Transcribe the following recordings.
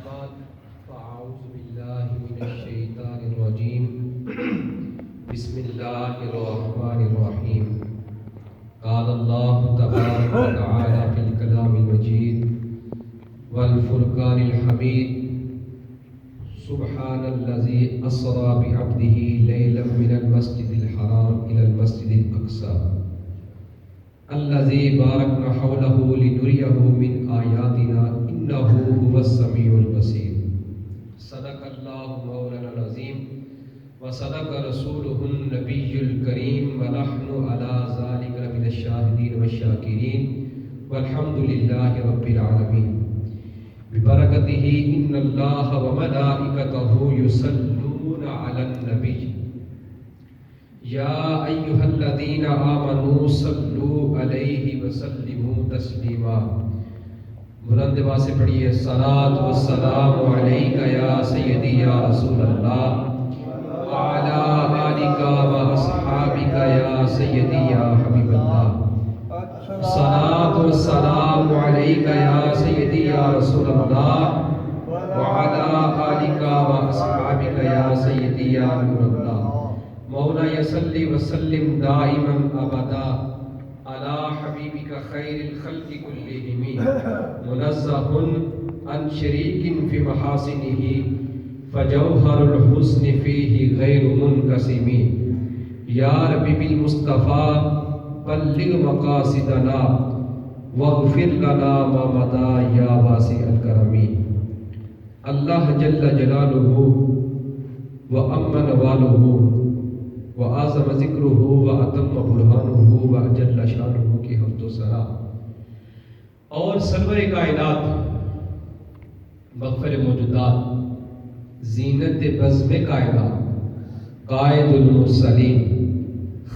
بعد فأعوذ بالله من الشيطان الرجيم بسم الله الرحمن الرحيم قال الله تبارك وتعالى في الكلام المجيد والفرقان الحميد سبحان الذي أسرى بعبده ليلا من المسجد الحرام إلى المسجد الأقصى الذي باركنا حوله لنريه من آياتنا إنه هو السميع البصير صدق الله مولانا العظيم وصدق رسوله النبي الكريم ونحن على ذلك من الشاهدين والشاكرين والحمد لله رب العالمين ببركته إن الله وملائكته يصلون على النبي یا ایھا الذین آمنوا صلوا علیہ وسلموا تسلیما. بلند آواز سے پڑھیے الصلاۃ والسلام علیک یا سیدی یا رسول اللہ وعلی آلک واصحابک یا سیدی یا حبیب اللہ. الصلاۃ والسلام علیک یا سیدی یا رسول اللہ وعلی آلک واصحابک یا سیدی یا نور اللہ. مولا یصلی وسلم دائما ابدا علی حبیبک خیر الخلق کلہم منزہ عن شریک فی محاسنہ فجوہر الحسن فیہ غیر منقسم. یا ربی بالمصطفیٰ بلغ مقاصدنا واغفر لنا ما مضی یا واسع الکرم. اللہ جل جلالہ وامن والہ وَأَعْظَمَ ذِكْرُهُ وَأَتَمَّ بُرْهَانُهُ وَأَجَلَّ شَانُهُ کی حمد و ثنا. اور سرور کائنات مغفر موجودات زینت بزم کائنات قائد المرسلین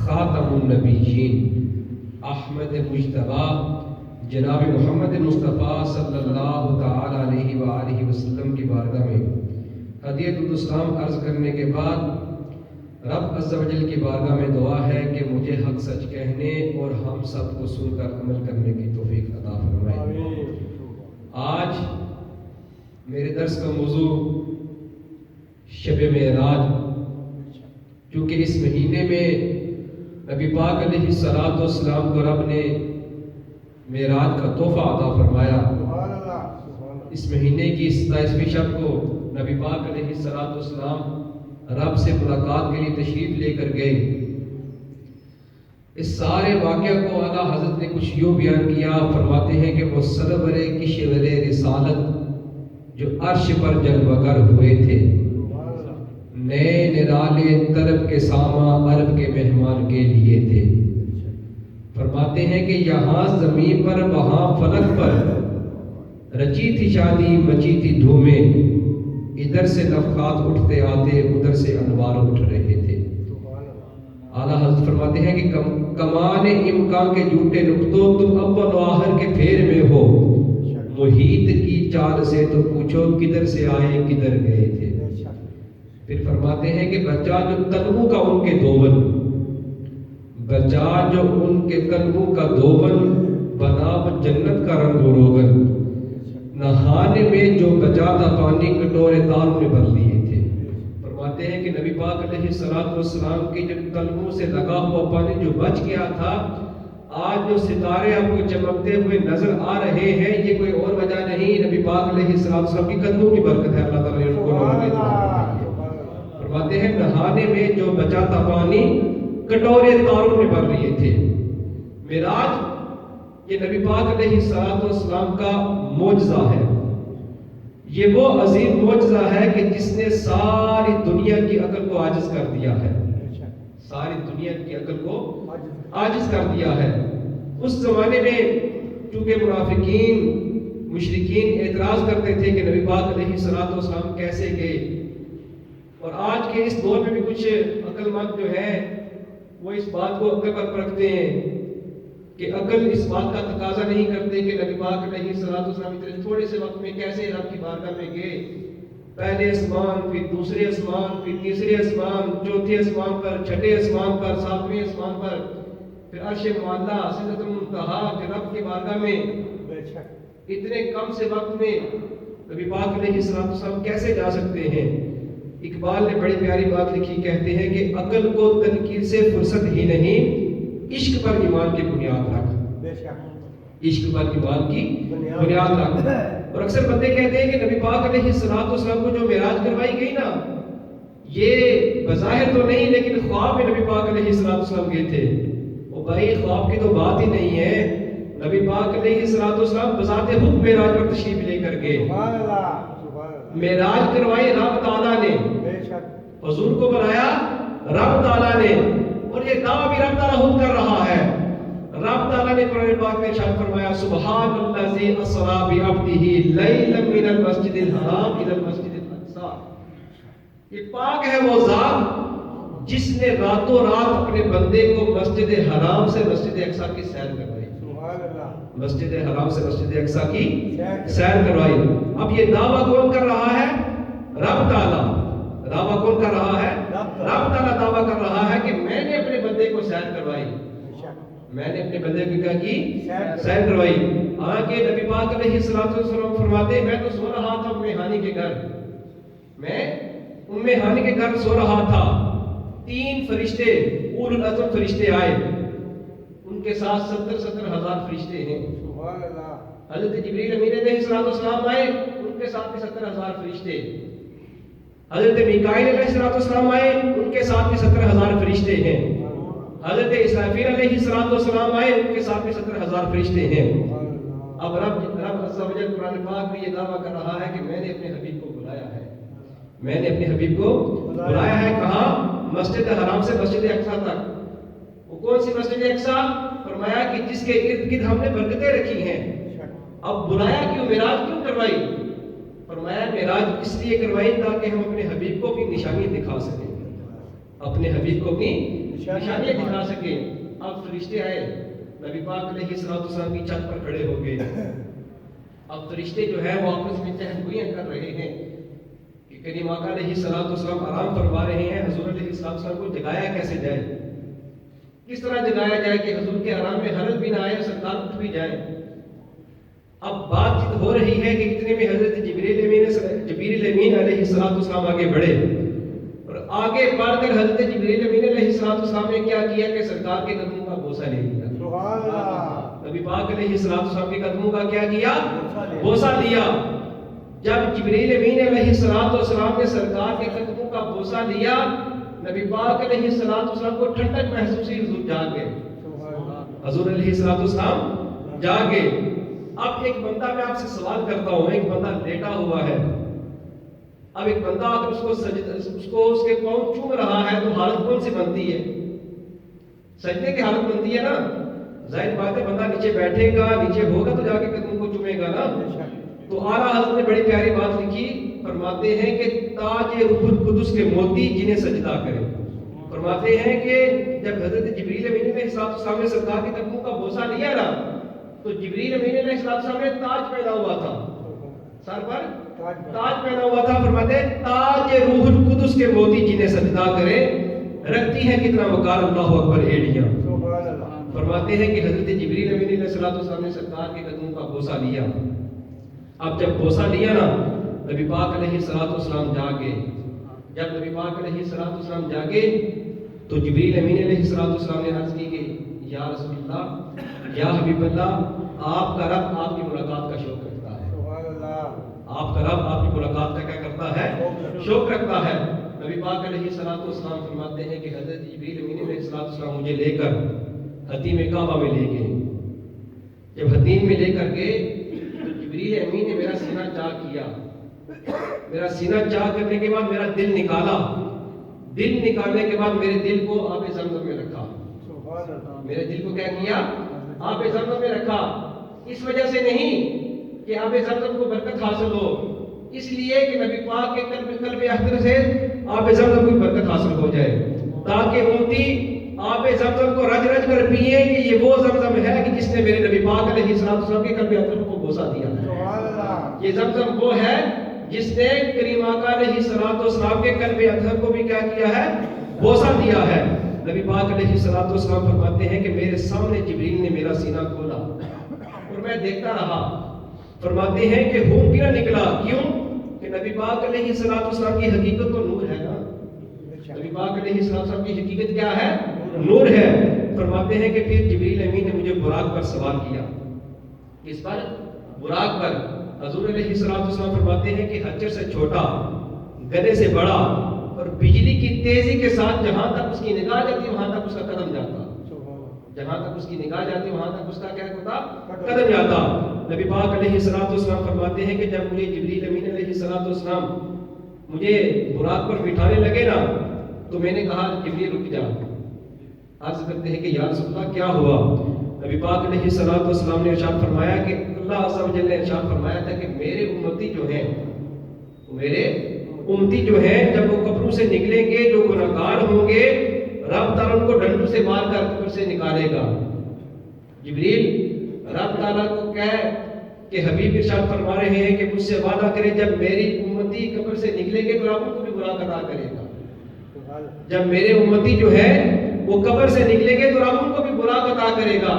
خاتم النبیین احمد مجتبی جناب محمد مصطفیٰ صلی اللہ تعالی علیہ وآلہ وسلم کی بارگاہ میں ہدیۃ الاسلام عرض کرنے کے بعد رب عز و جل کی بارگاہ میں دعا ہے کہ مجھے حق سچ کہنے اور ہم سب کو سن کر عمل کرنے کی توفیق عطا فرمائے. آج میرے درس کا موضوع شب معراج، کیونکہ اس مہینے میں نبی پاک علیہ السلام کو رب نے معراج کا تحفہ عطا فرمایا. اس مہینے کی 27ویں شب کو نبی پاک علیہ السلام رب سے ملاقات کے لیے تشریف لے کر گئے. اس سارے واقعہ کو اعلیٰ حضرت نے کچھ یوں بیان کیا، فرماتے ہیں کہ وہ سرور کشور رسالت جو عرش پر جلوگر ہوئے تھے، نئے نرالے طرب کے ساما عرب کے مہمان کے لیے تھے. فرماتے ہیں کہ یہاں زمین پر وہاں فلک پر رچی تھی شادی مچی تھی دھومیں، ادھر سے نفخات اٹھتے آتے ادھر سے انوار اٹھ رہے تھے. اعلیٰ حضرت فرماتے ہیں کہ کمان امکان کے جھوٹے نقطوں تم اول و آخر کے پھیر میں ہو، محیط کی چال سے تو پوچھو کدھر سے آئے کدھر گئے تھے. پھر فرماتے ہیں کہ بچہ جو تنوع کا ان کے دوون، بچہ جو ان کے تنوع کا دوون بنا وہ جنت کا رنگ و روغن، نہانے میں جو بچا تھا پانی کٹورے تاروں میں بھر لیے تھے. فرماتے ہیں کہ نبی پاک علیہ السلام کی جو تلوؤں سے لگا ہوا پانی جو بچ گیا تھا، آج جو ستارے آپ کو چمکتے ہوئے نظر آ رہے ہیں، یہ کوئی اور وجہ نہیں، نبی پاک علیہ السلام کی قدموں کی برکت ہے. اللہ تعالیٰ نے ان کو فرماتے ہیں نہانے میں جو بچا تھا پانی کٹورے تاروں میں بھر لیے تھے. معراج یہ نبی پاک علیہ السلام کا معجزہ ہے. یہ وہ عظیم معجزہ ہے کہ جس نے ساری دنیا کی عقل کو عاجز کر دیا ہے. ساری دنیا کی عقل کو عاجز کر دیا ہے. اس زمانے میں چونکہ منافقین مشرکین اعتراض کرتے تھے کہ نبی پاک علیہ السلام کیسے گئے، اور آج کے اس دور میں بھی کچھ عقل مند جو ہے وہ اس بات کو عقل پر پرکھتے ہیں کہ عقل اس بات کا تقاضا نہیں کرتے کہ نبی پاک علیہ السلام اتنے تھوڑے سے وقت میں کیسے رب کی بارگاہ میں گئے. پہلے اسمان، پھر دوسرے اسمان، پھر تیسرے اسمان، چوتھے اسمان پر، چھٹے اسمان پر، ساتویں اسمان پر، پھر عرش معلیٰ سدرۃ المنتہا کے رب کی بارگاہ میں اتنے کم سے وقت میں نبی پاک علیہ السلام کیسے جا سکتے ہیں؟ اقبال نے بڑی پیاری بات لکھی، کہتے ہیں کہ عقل کو تنقید سے فرصت ہی نہیں، عشق پر ایمان کی بنیاد رکھ، عشق پر ایمان کی بنیاد رکھ۔ اور اکثر بندے کہتے ہیں کہ نبی پاک علیہ السلام کو جو معراج کروائی گئی نا، یہ بظاہر تو نہیں لیکن خواب میں نبی پاک علیہ السلام گئے تھے۔ وہ بھائی خواب کی تو بات ہی نہیں ہے، نبی پاک علیہ السلام بذات خود معراج پر تشریف لے کر گئے۔ معراج کروائی رب تعالیٰ نے، حضور کو بنایا رب تعالیٰ نے، اور یہ دعویٰ بھی رب تعالیٰ خود کر رہا ہے۔ رب تعالیٰ نے قرآن پاک میں ارشاد فرمایا سبحان الذی اسری بعبدہ لیلا من المسجد الحرام الی المسجد الاقصی۔ یہ پاک ہے وہ ذات جس نے راتوں رات اپنے بندے کو مسجد حرام سے مسجد اقصی کی سیر کروائی، مسجد حرام سے مسجد اقصی کی سیر کروائی۔ اب یہ دعویٰ کون کر رہا ہے؟ رب تعالیٰ۔ دعویٰ کون کر رہا ہے؟ رب تعالیٰ دعویٰ کر رہا ہے کہ میں نے اپنے بندے کو سیر کروائی، میں نے اپنے بندے کو کیا کی؟ سیر کروائی۔ حالانکہ نبی پاک علیہ السلام فرماتے میں تو سو رہا تھا ام ہانی کے گھر، میں ام ہانی کے گھر سو رہا تھا، 3 فرشتے اول العزم فرشتے آئے، ان کے ساتھ 70 ہزار فرشتے ہیں۔ حضرت جبریل امین علیہ السلام آئے، ان کے ساتھ بھی 70 ہزار فرشتے۔ حضرت میکائیل علیہ السلام آئے، ان کے ساتھ بھی 70 ہزار فرشتے ہیں۔ حضرت اسرافیل علیہ السلام آئے، ان کے ساتھ بھی 70 ہزار فرشتے ہیں۔ اب رب عز و جل قرآن پاک میں یہ دعویٰ کر رہا ہے کہ میں نے اپنے حبیب کو بلایا ہے، میں نے اپنے حبیب کو بلایا ہے۔ کہاں؟ مسجد حرام سے مسجد اقصی تک۔ وہ کون سی مسجد اقصی؟ فرمایا کہ جس کے ارد گرد ہم نے برکتیں رکھی ہیں۔ اب بلایا کیوں؟ معراج کیوں کروائی؟ فرمایا معراج اس لیے کروائی تاکہ ہم اپنے حبیب کو اپنی نشانی دکھا سکیں، اپنے حبیب کو اپنی نشانیاں دکھا سکیں۔ اب فرشتے آئے، نبی پاک علیہ السلام کی چھت پر کھڑے ہو گئے۔ اب فرشتے جو ہے وہ آپس میں چہل گوئیاں کر رہے ہیں کہ کریم آقا علیہ السلام آرام فرما رہے ہیں، حضور علیہ السلام کو جگایا کیسے جائے، کس طرح جگایا جائے کہ حضور کے آرام میں حرج بھی نہ آئے، سرکار اٹھ بھی جائے۔ اب بات چیت ہو رہی ہے کہ اتنے میں حضرت جبریل امین علیہ السلام آگے بڑھے، اور آگے بڑھ کر حضرت جبریل امین علیہ السلام نے کیا کیا کہ سرکار کے قدموں کا بوسہ لے لیا۔ نبی پاک علیہ السلام کے قدموں کا کیا کیا؟ بوسہ لیا۔ جب جبریل امین علیہ السلام نے سرکار کے قدموں کا بوسہ لیا، نبی پاک علیہ السلام کو ٹھنڈک محسوس ہوئی، حضور جاگ گئے، حضور علیہ السلام جاگ گئے۔ اب ایک بندہ، میں آپ سے سوال کرتا ہوں، ایک بندہ لیٹا ہوا ہے، اب ایک بندہ اگر اس کو اس کے پاؤں چوم رہا ہے تو حالت کون سی بنتی ہے؟ سجدے کی حالت بنتی ہے نا۔ ظاہر بات ہے بندہ نیچے بیٹھے گا، نیچے ہوگا تو جا کے قدموں کو چومے گا نا۔ تو اعلیٰ حضرت نے بڑی پیاری بات لکھی، فرماتے ہیں کہ تاج روح القدس کے موتی جنہیں سجدہ کرے۔ فرماتے ہیں کہ جب حضرت جبریل امین علیہ السلام نے سرکار کے قدموں کا بوسہ لیا نا، تو جبریل امین علیہ السلام نے تاج پہنا ہوا تھا، سر پر تاج پہنا ہوا تھا۔ فرماتے ہیں تاج روح القدس کے موتی جنہیں سجدہ کرے، رکھتی ہیں کتنا وقار اللہ اکبر ایڑیاں۔ فرماتے ہیں کہ حضرت جبریل امین علیہ السلام نے سرکار کے قدموں کا بوسہ لیا۔ اب جب بوسہ لیا نا، نبی پاک علیہ السلام جاگے۔ جب نبی پاک علیہ السلام جاگے تو جبریل امین علیہ السلام نے عرض کی کہ یا رسول اللہ، یا حبیب اللہ، آپ کا رب آپ کی ملاقات کا شوق رکھتا ہے، آپ کا رب آپ کی ملاقات کا کیا کرتا ہے؟ شوق رکھتا ہے۔ نبی پاک علیہ السلام فرماتے ہیں کہ حضرت جبریل امین علیہ السلام مجھے لے کر حتیم کعبہ میں لے گئے۔ جب حتیم میں لے کر گئے تو جبریل امین نے میرا سینہ چاک کیا، میرا سینہ چاک کرنے کے بعد میرا دل نکالا، دل نکالنے کے بعد میرے دل کو آب زمزم میں رکھا، میرے دل کو کیا کیا؟ آب زمزم میں رکھا۔ اس وجہ سے نہیں کہ آب زمزم کو برکت حاصل ہو، اس لیے کہ نبی پاک کے قلب احمر سے آب زمزم کو برکت حاصل ہو جائے، تاکہ امتی آب زمزم کو رج رج کر پیئے کہ یہ وہ زمزم ہے کہ جس نے میرے نبی پاک علیہ السلام کے قلب احمر کو بوسہ دیا ہے۔ یہ زمزم وہ ہے جس نے کریم آقا علیہ السلام کے قلب اطہر کو بھی کیا کیا ہے؟ بوسہ دیا ہے۔ نبی پاک علیہ السلام فرماتے ہیں کہ میرے سامنے جبریل نے میرا سینہ کھولا اور میں دیکھتا رہا فرماتے ہیں کہ خون بھی نہ نکلا. کیوں؟ کہ نبی پاک علیہ السلام کی حقیقت تو نور ہے نا. نبی پاک علیہ السلام کی حقیقت کیا ہے؟ نور ہے. فرماتے ہیں کہ پھر جبریل امین نے مجھے براق پر سوار کیا. کس پر؟ براق پر. حضور علیہ السلام فرماتے ہیں کہ حجر سے چھوٹا، گدھے سے بڑا، اور بجلی کی تیزی کے ساتھ جہاں تک اس کی نگاہ جاتی وہاں تک اس کا قدم جاتا. جہاں تک اس کی نگاہ جاتی وہاں تک اس کا کیا ہوتا؟ قدم جاتا. نبی پاک علیہ السلام فرماتے ہیں کہ جب مجھے جبریل امین علیہ السلام مجھے براق پر بٹھانے لگے نا، تو میں نے کہا جبریل رک جا. عرض کرتے ہیں کہ یا رسول اللہ کیا ہوا؟ نبی پاک علیہ السلام نے ارشاد فرمایا کہ اللہ عز و جل نے ارشاد فرمایا تھا کہ میرے امتی جو ہیں جب وہ قبروں سے نکلیں گے، جو گناہگار ہوں گے، رب تعالیٰ ان کو ڈنڈوں سے مار کر قبر سے نکالے گا. جبریل رب تعالیٰ کو کہے کہ حبیب ارشاد فرما رہے ہیں کہ مجھ سے وعدہ کرے جب میری امتی قبر سے نکلیں گے تو رب ان کو بھی براق عطا کرے گا. جب میرے امتی جو ہے وہ قبر سے نکلیں گے تو رب ان کو بھی براق عطا کرے گا.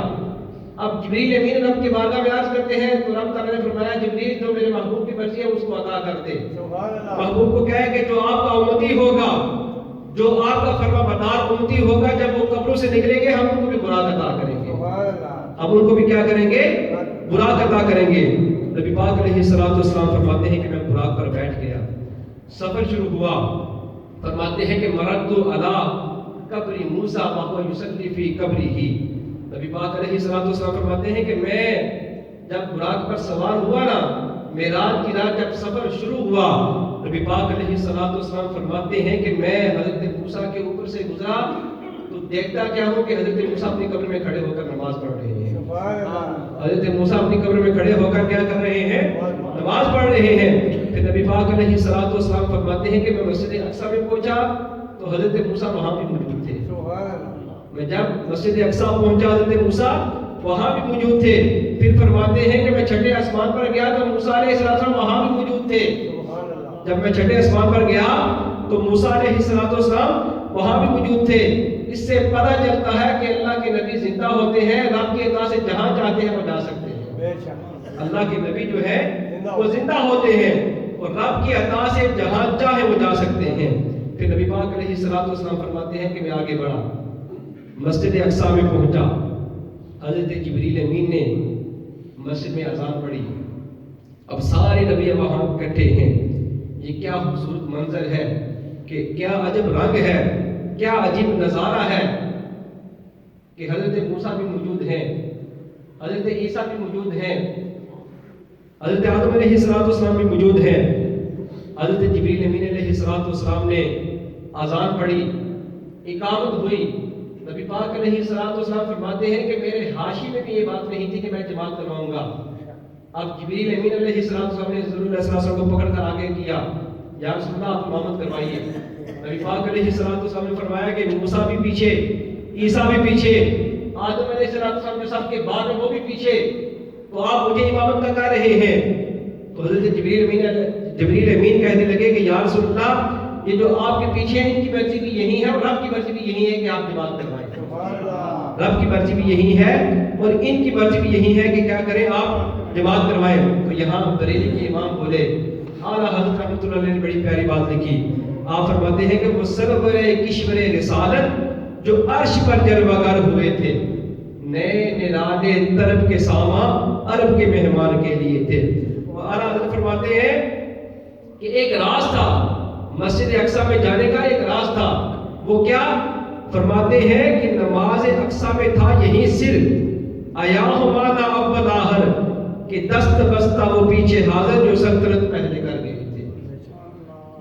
اب جبریل امین رب کے بارگاہ میں عرض کرتے ہیں تو رب تعالیٰ نے فرمایا جبریل جو میرے محبوب کی مرضی ہے اس کو عطا کر دے. محبوب کو کہے کہ جو آپ کا امتی ہوگا، جو آپ کا فرما بردار امتی ہوگا، جب وہ قبروں سے نکلیں گے ہم ان کو بھی براق عطا کریں گے. ہم ان کو بھی کیا کریں گے؟ براق عطا کریں گے. نبی پاک علیہ السلام فرماتے ہیں کہ میں براق پر بیٹھ گیا، سفر شروع ہوا. فرماتے ہیں کہ مرد علی قبر موسیٰ وہو یصلی فی قبرہ. نبی پاک علیہ السلام فرماتے ہیں کہ میں جب براق پر سوار ہوا نا، معراج کی رات جب سفر شروع ہوا، نبی پاک علیہ السلام فرماتے ہیں کہ میں حضرت موسیٰ کے اوپر سے گزرا تو دیکھتا کیا ہوں کہ حضرت موسیٰ اپنی قبر میں کھڑے ہو کر نماز پڑھ رہے ہیں. حضرت موسیٰ اپنی قبر میں کھڑے ہو کر کیا کر رہے ہیں؟ نماز پڑھ رہے ہیں. پھر نبی پاک علیہ السلام فرماتے ہیں کہ میں مسجد اقصیٰ میں پہنچا تو حضرت موسیٰ وہاں بھی موجود تھے. میں جب مسجد اقصیٰ پہنچا حضرت موسیٰ وہاں بھی موجود تھے. پھر فرماتے ہیں کہ میں چھٹے آسمان پر گیا تو موسیٰ علیہ السلام وہاں بھی موجود تھے. جب میں چھٹے آسمان پر گیا تو موسیٰ علیہ السلام وہاں بھی موجود تھے. اس سے پتہ چلتا ہے کہ اللہ کے نبی زندہ ہوتے ہیں، رب کی عطا سے جہاں چاہتے ہیں وہ جا سکتے ہیں. اللہ کے نبی جو ہے وہ زندہ ہوتے ہیں اور رب کی عطا سے جہاں چاہے وہ جا سکتے ہیں. پھر نبی پاک علیہ السلام فرماتے ہیں کہ میں آگے بڑھا، مسجد اقصیٰ میں پہنچا. حضرت جبریل امین نے مسجد میں اذان پڑھی. اب سارے نبی وہاں اکٹھے ہیں. یہ کیا خوبصورت منظر ہے، کہ کیا عجب رنگ ہے، کیا عجیب نظارہ ہے کہ حضرت موسیٰ بھی موجود ہیں، حضرت عیسیٰ بھی موجود ہیں، حضرت آدم علیہ السلام بھی موجود ہیں. حضرت جبریل امین علیہ السلام نے اذان پڑھی، اقامت ہوئی. نبی پاک علیہ السلام فرماتے ہیں کہ میرے حاشی میں بھی یہ بات نہیں تھی کہ میں جماعت کرواؤں گا. اب جبریل امین علیہ السلام نے حضور علیہ السلام کو پکڑ کر آگے کیا، یا رسول اللہ آپ امامت کروائیے. نبی پاک علیہ السلام نے فرمایا کہ موسیٰ بھی پیچھے، عیسیٰ بھی پیچھے، آدم علیہ السلام جو سب کے بعد ہیں وہ بھی پیچھے، تو آپ مجھے امامت کا کہہ رہے ہیں. تو حضرت جبریل امین کہنے لگے کہ یا رسول اللہ یہ جو آپ کے پیچھے ہیں ان کی مرضی بھی یہی ہے اور رب کی مرضی بھی یہی ہے کہ آپ جماعت کروائیں. رب کی مرضی بھی یہی ہے اور ان کی مرضی بھی یہی ہے کہ کیا کریں، آپ جماعت کروائیں. تو یہاں بریلی کے امام بولے، اعلیٰ حضرت رحمۃ اللہ علیہ نے بڑی پیاری بات لکھی. آپ فرماتے ہیں کہ وہ سرور کشور رسالت جو عرش پر جلوہ گر ہوئے تھے، نئے نرالے طرب کے ساما عرب کے مہمان کے لیے تھے. اعلیٰ حضرت فرماتے ہیں کہ ایک راز تھا مسجد اقصیٰ میں جانے کا، ایک راز تھا. وہ کیا؟ فرماتے ہیں کہ نماز اقصیٰ میں تھا یہی سر، ایاہ مانا اول آخر، کہ دست بستہ وہ پیچھے حاضر جو سلطنت پہلے کر گئے تھے،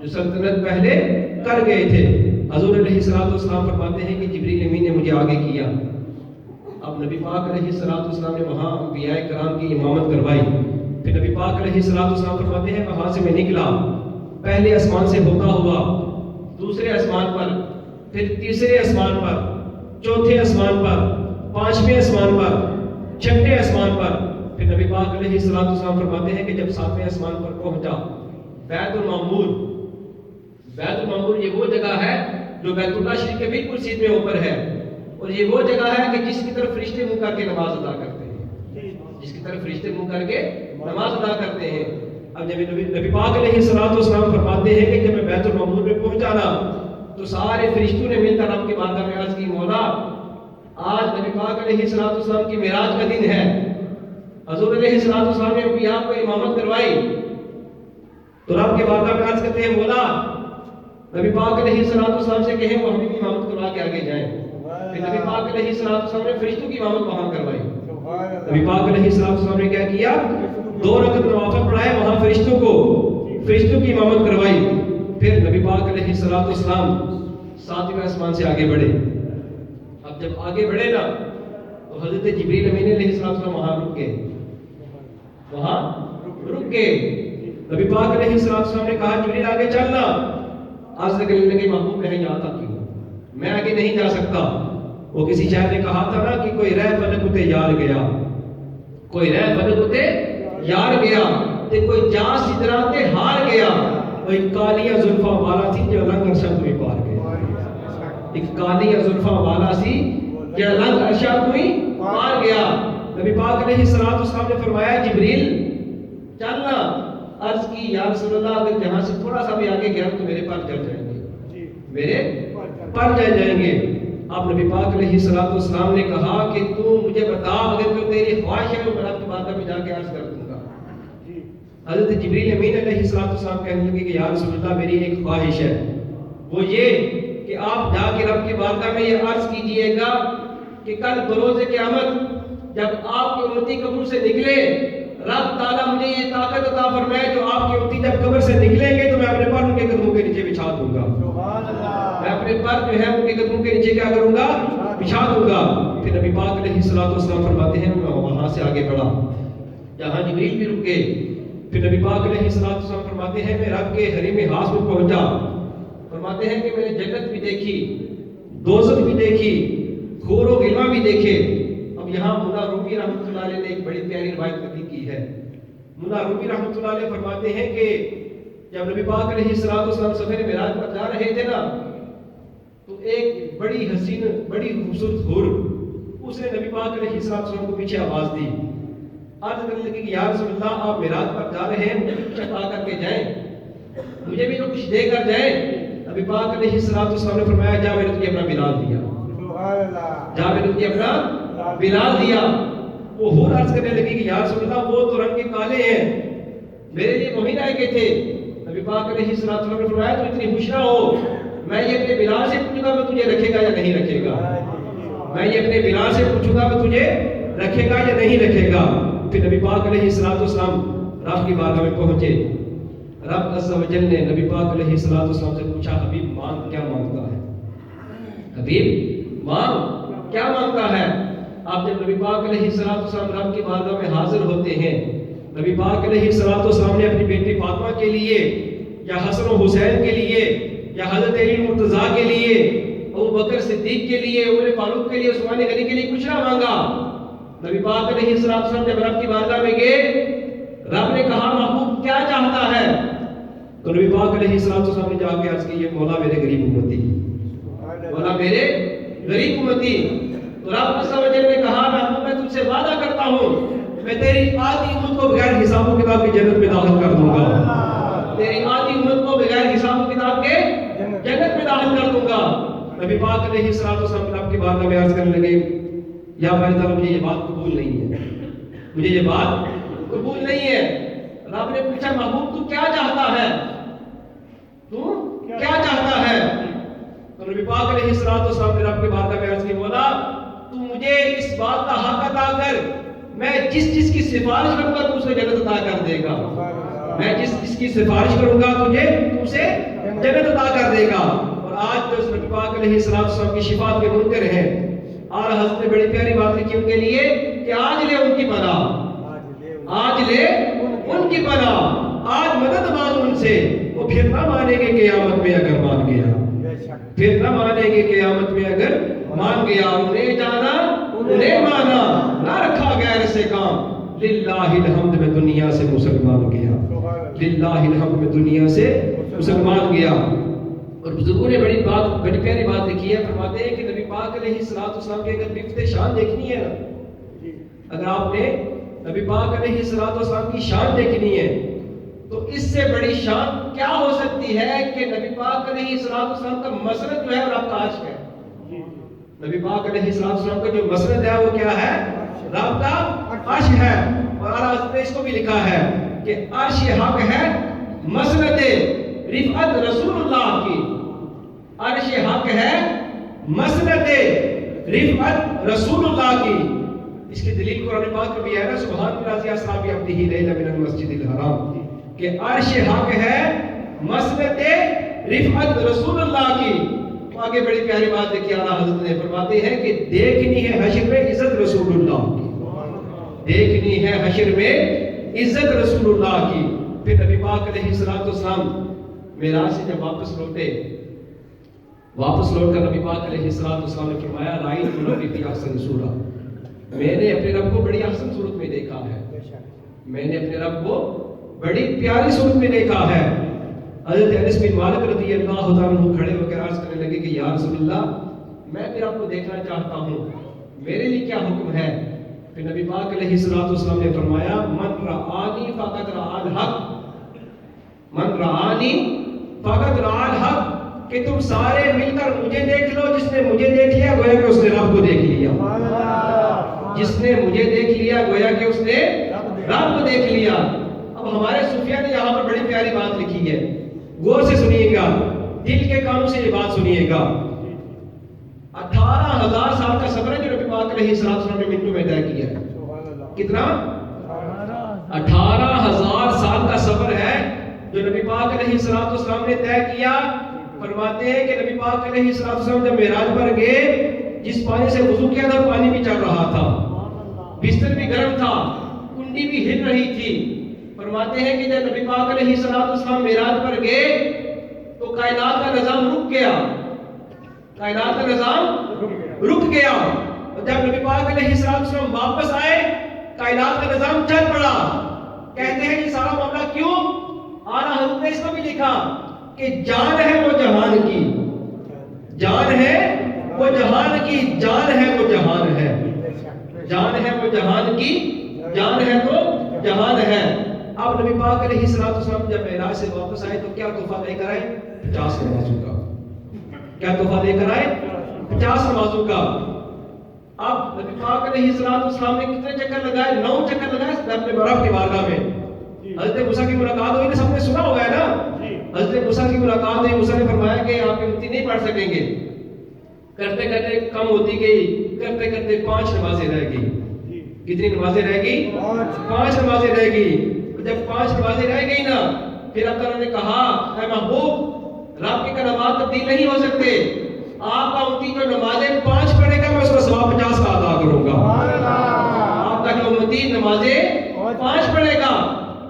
جو سلطنت پہلے کر گئے تھے. حضور علیہ السلام فرماتے ہیں کہ جبریل امین نے مجھے آگے کیا. اب نبی پاک علیہ السلام نے وہاں انبیاء کرام کی امامت کروائی. پھر نبی پاک علیہ السلام فرماتے ہیں وہاں سے میں نکلا، پہلے آسمان سے ہوتا ہوا دوسرے آسمان پر، پھر تیسرے آسمان پر، چوتھے آسمان پر، پانچویں آسمان پر، چھٹے آسمان پر. پھر نبی پاک علیہ السلام فرماتے ہیں کہ جب ساتویں آسمان پر پہنچا، بیت المعمور. بیت المعمور یہ وہ جگہ ہے جو بیت اللہ شریف کے بالکل سیدھے اوپر ہے، اور یہ وہ جگہ ہے کہ جس کی طرف فرشتے منہ کر کے نماز ادا کرتے ہیں، جس کی طرف فرشتے منہ کر کے نماز ادا کرتے ہیں. اب جب نبی پاک علیہ الصلوۃ والسلام فرماتے ہیں کہ جب میں بیت المعمور میں پہنچا نا تو سارے فرشتوں نے مل کر رب کی بارگاہ میں عرض کی مولا آج نبی پاک علیہ الصلوۃ والسلام کی معراج کا دن ہے. حضور علیہ الصلوۃ والسلام نے انبیاء کو امامت کروائی تو رب کے بارگاہ میں عرض کرتے ہیں مولا نبی پاک علیہ الصلوۃ والسلام سے کہیں وہ ہمیں بھی امامت کروا کے آگے جائیں. پھر نبی پاک علیہ الصلوۃ والسلام نے فرشتوں کی امامت وہاں کروائی. نبی پاک علیہ الصلوۃ والسلام نے کیا کیا 2 رکعت نوافل پڑھائے وہاں فرشتوں کی امامت کروائی. پھر نبی پاک علیہ الصلوۃ والسلام 7ویں آسمان سے آگے بڑھے. اب جب آگے بڑھے نا تو حضرت جبریل امین علیہ السلام وہاں رک گئے. نبی پاک علیہ السلام نے کہا جبریل آگے چلنا. عرض کرنے لگے محبوب میں یہاں تک کیوں میں آگے نہیں جا سکتا. وہ کسی شاعر نے کہا تھا نا کہ کوئی رہ فلک اتے یار گیا تے کوئی جا سدراتے ہار گیا. کوئی کالیاں زلفاں والا سی جو لنگ عرشہ تو ہی پار گیا. ایک کالیاں زلفاں والا سی جو لنگ عرشہ تو ہی پار گیا. نبی پاک علیہ السلام نے فرمایا جبریل چلنا. عرض کی یا رسول اللہ اگر جہاں سے تھوڑا سا بھی آگے گیا تو میرے پر جل جائیں گے. اب نبی پاک علیہ السلام نے کہا کہ تو مجھے بتا اگر تو تیری خواہش ہے تو میں آپ کی بارگاہ میں جا کے عرض کر دوں گا. حضرت جبریل امین علیہ السلام کہنے لگے کہ یا رسول اللہ میری ایک خواہش ہے وہ یہ کہ آپ جا کے رب کی بارگاہ میں یہ عرض کیجئے گا کہ کل بروز قیامت جب آپ کے امتی قبر سے نکلے رب تعالیٰ مجھے یہ طاقت عطا فرمائے جو آپ کے امتی جب قبر سے نکلیں گے تو میں اپنے پر ان کے قدموں کے نیچے بچھا دوں گا. میں اپنے پر جو ہے ان کے قدموں کے نیچے کیا کروں گا بچھا دوں گا. پھر نبی پاک علیہ السلام فرماتے ہیں میں وہاں سے آگے بڑھا جہاں جبریل بھی رک گئے. پھر نبی پاک علیہ السلام فرماتے ہیں میں رب کے حریم خاص میں پہنچا. فرماتے ہیں کہ میں نے جنت بھی دیکھی دوزخ بھی دیکھی حور و غلمان بھی دیکھے. اب یہاں مولا رومی رحمۃ اللہ علیہ نے ایک بڑی پیاری روایت نقل کی ہے. مولا رومی رحمۃ اللہ علیہ فرماتے ہیں کہ جب نبی پاک علیہ السلام سفر معراج پر جا رہے تھے نا تو ایک بڑی حسین بڑی خوبصورت حور اس نے نبی پاک علیہ السلام کو پیچھے آواز دی. عرض کرنے لگی کہ یا رسول اللہ آپ معراج پر جا رہے ہیں مجھے کچھ عطا کر کے جائیں مجھے بھی تو کچھ دے کر جائیں. نبی پاک علیہ السلام نے فرمایا جا میں نے تجھے اپنا بلال دیا. وہ حور عرض کرنے لگی کہ یا رسول اللہ وہ تو رنگ کے کالے ہیں میرے لیے وہی رائے کے تھے. نبی پاک علیہ السلام نے فرمایا تو اتنی خوش نہ ہو میں یہ اپنے بلال سے پوچھوں گا وہ تجھے رکھے گا یا نہیں رکھے گا. میں یہ اپنے بلال سے پوچھوں گا وہ تجھے رکھے گا یا نہیں رکھے گا. پھر نبی پاک علیہ السلام رب کی بارگاہ میں پہنچے. رب عز و جل نے نبی پاک علیہ السلام سے پوچھا حبیب مانگ کیا مانگتا ہے حبیب مانگ کیا مانگتا ہے. آپ جب نبی پاک علیہ السلام رب کی بارگاہ میں حاضر ہوتے ہیں نبی پاک علیہ السلام نے اپنی بیٹی فاطمہ کے لیے یا حسن و حسین کے لیے یا حضرت علی مرتضیٰ کے لیے ابو بکر صدیق کے لیے عمر فاروق کے لیے عثمان غنی کے لیے کچھ نہ مانگا. نبی پاک علیہ السلام جب رب کی بارگاہ میں گئے رب نے کہا محبوب کیا چاہتا ہے تو نبی پاک علیہ السلام نے جا کے عرض کی مولا میرے غریب امتی مولا میرے غریب امتی. تو رب عز و جل نے کہا محبوب میں تجھ سے وعدہ کرتا ہوں میں تیری آدھی امت کو بغیر حساب و کتاب کی جنت میں داخل کر دوں گا. تیری آدھی امت کو بغیر حساب و کتاب کے جنت میں داخل کر دوں گا. نبی پاک علیہ السلام رب کی بارگاہ میں عرض کرنے لگے یا بھائی تعالیٰ مجھے یہ بات قبول نہیں ہے مجھے یہ بات قبول نہیں ہے. رب نے پوچھا محبوب تو کیا چاہتا ہے تو نبی پاک علیہ السلام نے رب کی بارگاہ میں عرض کی مولا تو مجھے اس بات کا حق عطا کر میں جس کی سفارش کروں گا تو اسے جنت عطا کر دے گا. میں جس کی سفارش کروں گا تجھے تو اسے جنت عطا کر دے گا. اور آج جو نبی پاک علیہ السلام کی شفاعت کے منکر ہیں اور حضرت نے بڑی پیاری بات لکھی ان کے لیے کہ آج لے ان کی پناہ آج مدد مانگ ان سے وہ پھر نہ مانیں گے قیامت میں اگر مان گیا مان گیا. انہیں جانا انہیں مانا نہ رکھا غیر سے کام للہ الحمد میں دنیا سے مسلمان گیا. اور بزرگوں نے بڑی پیاری بات لکھی ہے. فرماتے ہیں کہ نبی پاک علیہ السلام کی اگر بفت شان دیکھنی ہے نا اگر آپ نے نبی پاک علیہ الصلوۃ والسلام کی شان دیکھنی ہے تو اس سے بڑی شان کیا ہو سکتی ہے کہ نبی پاک علیہ الصلوۃ والسلام کا مسند جو ہے اور آپ کا عرش ہے. نبی پاک علیہ الصلوۃ والسلام کا جو مسند ہے وہ کیا ہے؟ رب کا عرش ہے. اور اعلیٰ حضرت نے اس کو بھی لکھا ہے کہ عرش حق ہے مسند رفعت رسول اللہ کی. عرش حق ہے مسند رفعت رسول اللہ کی. اس کی دلیل قرآن پاک میں بھی ہے نا، سبحان الذی اسریٰ بعبدہ لیلا من المسجد الحرام، کہ عرش حق ہے مسند رفعت رسول اللہ کی. آگے بڑی پیاری بات دیکھیے، اعلیٰ حضرت نے فرماتے ہیں کہ دیکھنی ہے حشر میں عزت رسول اللہ کی، دیکھنی ہے حشر میں عزت رسول اللہ کی. پھر نبی پاک علیہ الصلوۃ والسلام معراج سے جب واپس لوٹ کر نبی پاک علیہ الصلوۃ والسلام نے فرمایا رأیت ربی فی احسن صورۃ، میں نے اپنے رب کو بڑی احسن صورت میں دیکھا ہے، میں نے اپنے رب کو بڑی پیاری صورت میں دیکھا ہے. حضرت انس بن مالک رضی اللہ تعالیٰ عنہ کھڑے ہو کر عرض کرنے لگے کہ یا رسول اللہ، میں اپنے رب کو دیکھنا چاہتا ہوں، میرے لیے کیا حکم ہے؟ پھر نبی پاک علیہ الصلوۃ والسلام نے فرمایا من رآنی فقد رآ الحق، من رآنی فقد رآ الحق، کہ تم سارے مل کر مجھے دیکھ لو، جس نے مجھے دیکھ لیا گویا کہ اس نے رب کو دیکھ لیا، جس نے مجھے دیکھ لیا گویا کہ اس نے رب کو دیکھ لیا. اب ہمارے صوفیہ نے یہاں پر بڑی پیاری بات لکھی ہے، غور سے سنیے گا، دل کے کانوں سے یہ بات سنیے گا. 18,000 سال کا سفر ہے جو نبی پاک علیہ السلام نے منٹوں میں طے کیا ہے. کتنا؟ 18,000 سال کا سفر ہے جو نبی پاک علیہ السلام نے طے کیا. فرماتے ہیں کہ نبی پاک علیہ السلام جب معراج پر گئے، جس پانی سے وضو کیا تھا پانی بھی چڑھ رہا تھا، بستر بھی گرم تھا، کنڈی بھی ہل رہی تھی. فرماتے ہیں کہ جب نبی پاک علیہ السلام معراج پر گئے تو کائنات کا نظام رک گیا، کائنات کا نظام رک گیا. اور جب نبی پاک علیہ السلام واپس آئے کائنات کا نظام چل پڑا. کہتے ہیں یہ سارا معاملہ کیوں؟ اعلیٰ حضرت نے اس کو بھی لکھا کہ جان ہے وہ جہان کی، جان ہے وہ جہان کی، جان ہے وہ جہان ہے، جان ہے وہ جہان کی، جان ہے تو جہان ہے. اب نبی پاک علیہ السلام جب معراج سے واپس آئے تو کیا تحفہ لے کر آئے؟ 50 نمازوں کا. کیا تحفہ لے کر آئے؟ 50 نمازوں کا. اب نبی پاک علیہ السلام نے کتنے چکر لگائے؟ 9 چکر لگائے اپنے رب کی بارگاہ میں. حضرت موسیٰ کی ملاقات ہوئی نا، سب نے سنا ہوا ہے نا، حضرت موسیٰ کی ملاقات ہوئی، موسیٰ نے فرمایا کہ آپ کی امتی نہیں پڑھ سکیں گے. کرتے کرتے کم ہوتی گئی، کرتے کرتے 5 نمازیں رہ گئی. کتنی نمازیں رہ گئی؟ 5 نمازیں رہ گئی. جب 5 نمازیں رہ گئی نا، پھر اللہ تعالیٰ نے کہا اے محبوب، رب کے کلمات تبدیل نہیں ہو سکتے، آپ کا امتی جو نمازیں 5 پڑھے گا میں اس کا ثواب 50 کا ادا کروں گا. آپ کا جو امتی نمازیں 5 پڑھے گا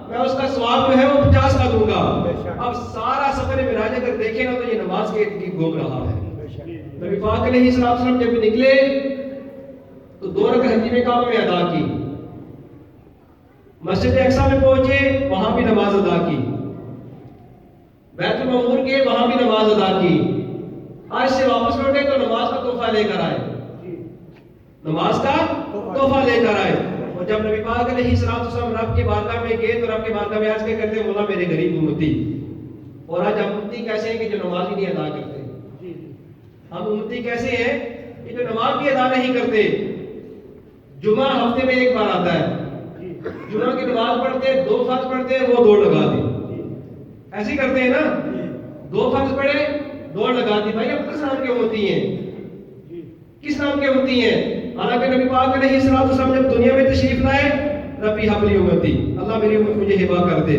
میں اس کا ثواب جو ہے وہ 50 کا دوں گا. اب سارا سفر معراج اگر دیکھیں نا تو یہ نماز کے گھوم رہا ہے. نبی پاک علیہ السلام جب نکلے تو 2 رکعت حتیم کعبہ میں ادا کی، مسجد اقصیٰ میں پہنچے وہاں بھی نماز ادا کی، بیت المعمور کے وہاں بھی نماز ادا کی. آج سے واپس لوٹے تو نماز کا تحفہ لے کر آئے، نماز کا تحفہ لے کر آئے. اور جب نبی پاک علیہ السلام رب کے بارگاہ میں گئے تو رب کے بارگاہ میں آج کیا کرتے ہیں؟ مولا میرے غریب امتی. اور آج ہم امتی کیسے ہیں کہ جو نماز ہی نہیں ادا کرتے؟ ہم امتی کیسے ہیں کہ جو نماز بھی ادا نہیں کرتے؟ جمعہ ہفتے میں 1 بار آتا ہے، جمعہ کی نماز پڑھتے ہیں، 2 فرض پڑھتے ہیں، وہ دوڑ لگا دی. ایسے ہی کرتے ہیں نا، 2 فرض پڑھے، دوڑ لگا دی. بھائی اب کس نام کے ہوتی ہیں؟ کس نام کے ہوتی ہیں؟ حالانکہ نبی پاک علیہ السلام جب دنیا میں تشریف لائے، ربی حب لی امتی، اللہ میری امت مجھے ہبا کر دے.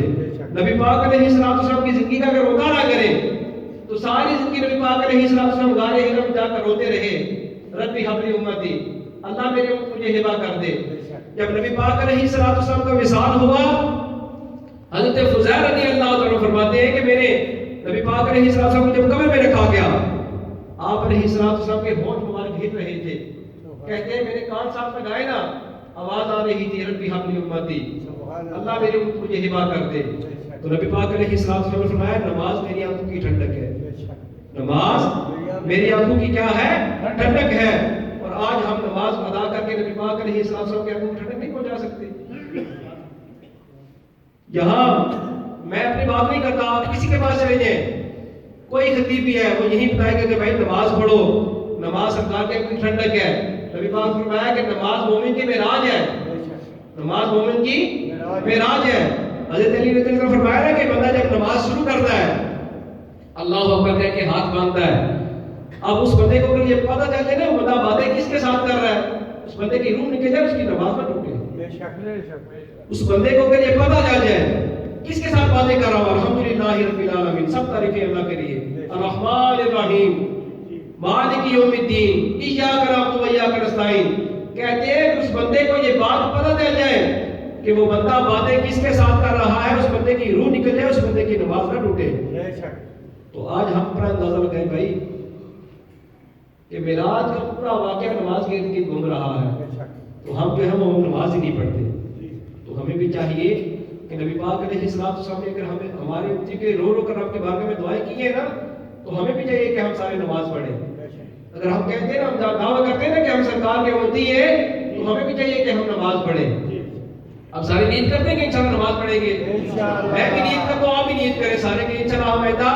نبی پاک علیہ السلام کی زندگی کا اگر مطالعہ کریں تو ساری زندگی نبی پاک علیہ السلام غار ہرا میں جا کر روتے رہے، ربی حب لی امتی، اللہ میری امت مجھے ہبا کر دے. جب نبی پاک علیہ السلام کا وصال ہوا، حضرت فضیل رضی اللہ عنہ فرماتے ہیں کہ میرے نبی پاک علیہ السلام کو جب قبر میں رکھا گیا، آپ علیہ السلام کے ہونٹ مبارک ہل رہے تھے. کہتے ہیں میں نے کان صاف لگائے نا، آواز آ رہی تھی ربی حب لی امتی، اللہ میری امت مجھے ہبا کر دے. تو نبی پاک علیہ السلام نے فرمایا نماز میری آنکھوں کی ٹھنڈک ہے، نماز میری آنکھوں کی کیا ہے؟ ٹھنڈک ہے. اور آج ہم نماز ادا کر کے نبی پاک علیہ السلام کے آنکھوں کی ٹھنڈک نہیں پہنچا سکتے. یہاں میں اپنی بات نہیں کرتا، آپ کسی کے پاس چلے جائیں، کوئی خطیب بھی ہے وہ یہی بتائے گا کہ بھائی نماز پڑھو، نماز سرکار کے ٹھنڈک ہے۔ نبی پاک نے فرمایا کہ نماز مومن کی معراج ہے، نماز مومن کی معراج ہے۔ حضرت علی رضی اللہ عنہ نے فرمایا نا کہ بندہ جب نماز شروع کرتا ہے، اللہ اکبر کہہ کے ہاتھ باندھتا ہے، اب اس بندے کو اگر یہ پتہ چل جائے نا وہ بندہ باتیں کس کے ساتھ کر رہا ہے، اس بندے کی روح نکل جائے، اس کی نماز نہ ٹوٹے۔ اس بندے کو اگر یہ پتہ چل جائے کس کے ساتھ باتیں کر رہا ہوں، الحمدللہ رب العالمین، سب تعریفیں اللہ کے لیے، الرحمن الرحیم مالک یوم الدین ایاک نعبد و ایاک نستعین، کہتے ہیں کہ اس بندے کو یہ بات پتہ چل جائے کہ وہ بندہ باتیں کس کے ساتھ کر رہا ہے، اس بندے کی روح نکل جائے، اس بندے کی نماز نہ ٹوٹے۔ تو آج ہم پر اندازہ لگائیں بھائی کہ معراج کا پورا واقعہ نماز کے ارد گرد گھوم رہا ہے، تو ہم جو ہے وہ نماز ہی نہیں پڑھتے۔ تو ہمیں بھی چاہیے کہ نبی پاک علیہ السلام نے اگر ہمیں ہمارے امتی کے رو رو کر رب کے بارگاہ میں دعائیں کی ہیں نا، تو ہمیں بھی چاہیے کہ ہم سارے نماز پڑھیں۔ اگر ہم کہتے ہیں نا، ہم دعویٰ کرتے ہیں نا کہ ہم سرکار کے امتی ہیں، تو ہمیں بھی چاہیے کہ ہم نماز پڑھیں۔ اب سارے نیت کرتے ہیں کہ انشاءاللہ نماز پڑھیں گے، میں بھی نیت کرتا ہوں، آپ بھی نیت کریں سارے کہ انشاءاللہ ہم ایسا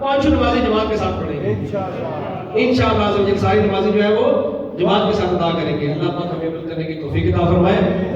5 نمازیں جماعت کے ساتھ پڑھیں گے انشاءاللہ۔ ساری نمازیں جو ہے وہ جماعت کے ساتھ ادا کریں گے۔ اللہ پاک ہمیں عمل کرنے کی توفیق عطا فرمائے۔